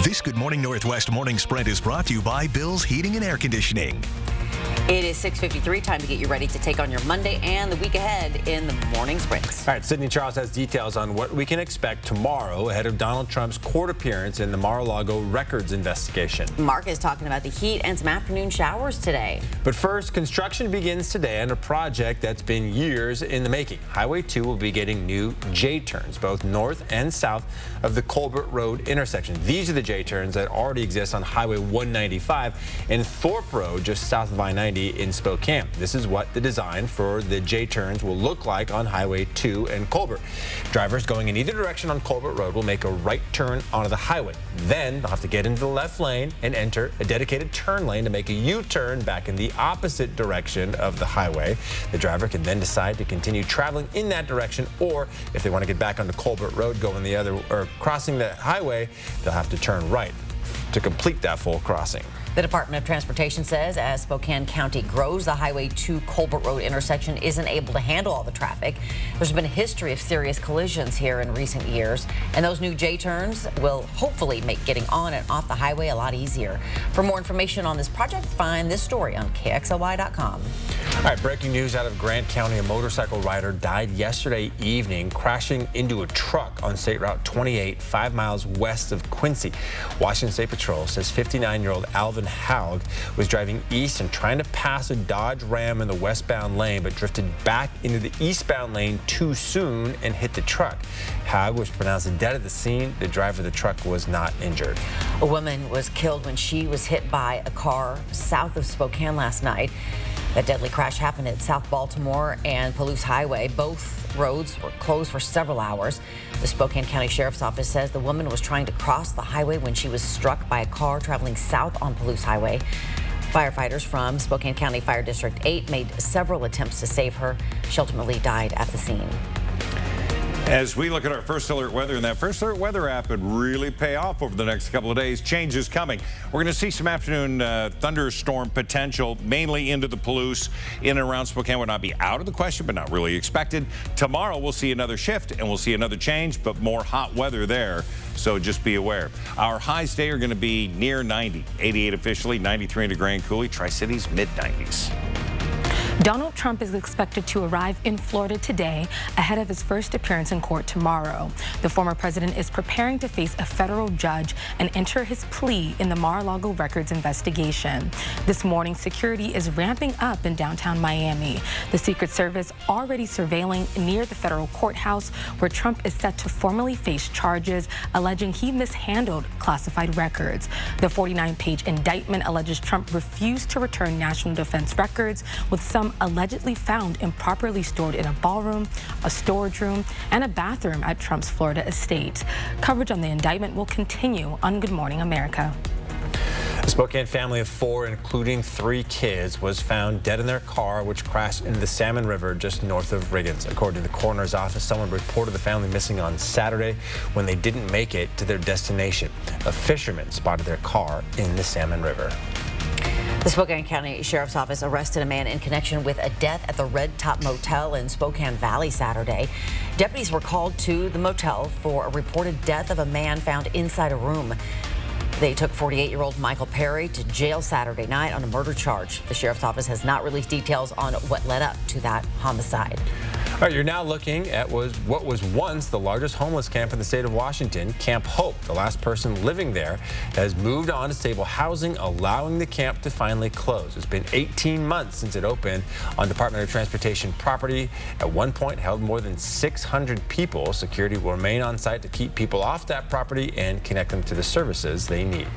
This Good Morning Northwest morning spread is brought to you by Bill's Heating and Air Conditioning. It is 6:53, time to get you ready to take on your Monday and the week ahead in the morning sprints. All right, Sydney Charles has details on what we can expect tomorrow ahead of Donald Trump's court appearance in the Mar-a-Lago records investigation. Mark is talking about the heat and some afternoon showers today. But first, construction begins today on a project that's been years in the making. Highway 2 will be getting new J-turns, both north and south of the Colbert Road intersection. These are the J-turns that already exist on Highway 195 and Thorpe Road, just south of I-90 in Spokane. This is what the design for the J-turns will look like on Highway 2 and Colbert. Drivers going in either direction on Colbert Road will make a right turn onto the highway. Then they'll have to get into the left lane and enter a dedicated turn lane to make a U-turn back in the opposite direction of the highway. The driver can then decide to continue traveling in that direction, or if they want to get back onto Colbert Road, going the other or crossing the highway, they'll have to turn right to complete that full crossing. The Department of Transportation says as Spokane County grows, the Highway 2 Colbert Road intersection isn't able to handle all the traffic. There's been a history of serious collisions here in recent years, and those new J-turns will hopefully make getting on and off the highway a lot easier. For more information on this project, find this story on KXLY.com. All right, breaking news out of Grant County. A motorcycle rider died yesterday evening crashing into a truck on State Route 28, 5 miles west of Quincy. Washington State Patrol says 59-year-old Alvin Haug was driving east and trying to pass a Dodge Ram in the westbound lane, but drifted back into the eastbound lane too soon and hit the truck. Haug was pronounced dead at the scene. The driver of the truck was not injured. A woman was killed when she was hit by a car south of Spokane last night. That deadly crash happened at South Baltimore and Palouse Highway. Both roads were closed for several hours. The Spokane County Sheriff's Office says the woman was trying to cross the highway when she was struck by a car traveling south on Palouse Highway. Firefighters from Spokane County Fire District 8 made several attempts to save her. She ultimately died at the scene. As we look at our First Alert weather, and that First Alert weather app would really pay off over the next couple of days. Change is coming. We're going to see some afternoon thunderstorm potential, mainly into the Palouse. In and around Spokane would not be out of the question, but not really expected. Tomorrow we'll see another shift and we'll see another change, but more hot weather there. So just be aware. Our highs today are going to be near 90, 88 officially, 93 into Grand Coulee, Tri-Cities, mid-90s. Donald Trump is expected to arrive in Florida today ahead of his first appearance in court tomorrow. The former president is preparing to face a federal judge and enter his plea in the Mar-a-Lago records investigation. This morning, security is ramping up in downtown Miami. The Secret Service already surveilling near the federal courthouse where Trump is set to formally face charges alleging he mishandled classified records. The 49-page indictment alleges Trump refused to return national defense records, with some allegedly found improperly stored in a ballroom, a storage room, and a bathroom at Trump's Florida estate. Coverage on the indictment will continue on Good Morning America. A Spokane family of 4, including 3 kids, was found dead in their car, which crashed into the Salmon River just north of Riggins. According to the coroner's office, someone reported the family missing on Saturday when they didn't make it to their destination. A fisherman spotted their car in the Salmon River. The Spokane County Sheriff's Office arrested a man in connection with a death at the Red Top Motel in Spokane Valley Saturday. Deputies were called to the motel for a reported death of a man found inside a room. They took 48-year-old Michael Perry to jail Saturday night on a murder charge. The Sheriff's Office has not released details on what led up to that homicide. All right, you're now looking at what was once the largest homeless camp in the state of Washington, Camp Hope. The last person living there has moved on to stable housing, allowing the camp to finally close. It's been 18 months since it opened on Department of Transportation property. At one point, held more than 600 people. Security will remain on site to keep people off that property and connect them to the services they need.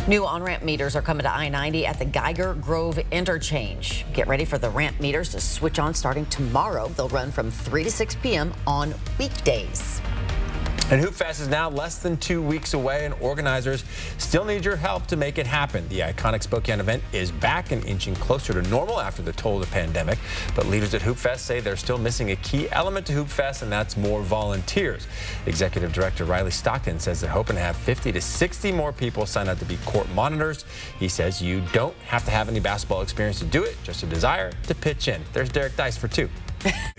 New on-ramp meters are coming to I-90 at the Geiger Grove interchange. Get ready for the ramp meters to switch on starting tomorrow. They'll run from 3 to 6 p.m. on weekdays. And Hoop Fest is now less than 2 weeks away, and organizers still need your help to make it happen. The iconic Spokane event is back and inching closer to normal after the toll of the pandemic. But leaders at Hoop Fest say they're still missing a key element to Hoop Fest, and that's more volunteers. Executive Director Riley Stockton says they're hoping to have 50 to 60 more people sign up to be court monitors. He says you don't have to have any basketball experience to do it, just a desire to pitch in. There's Derek Dice for 2.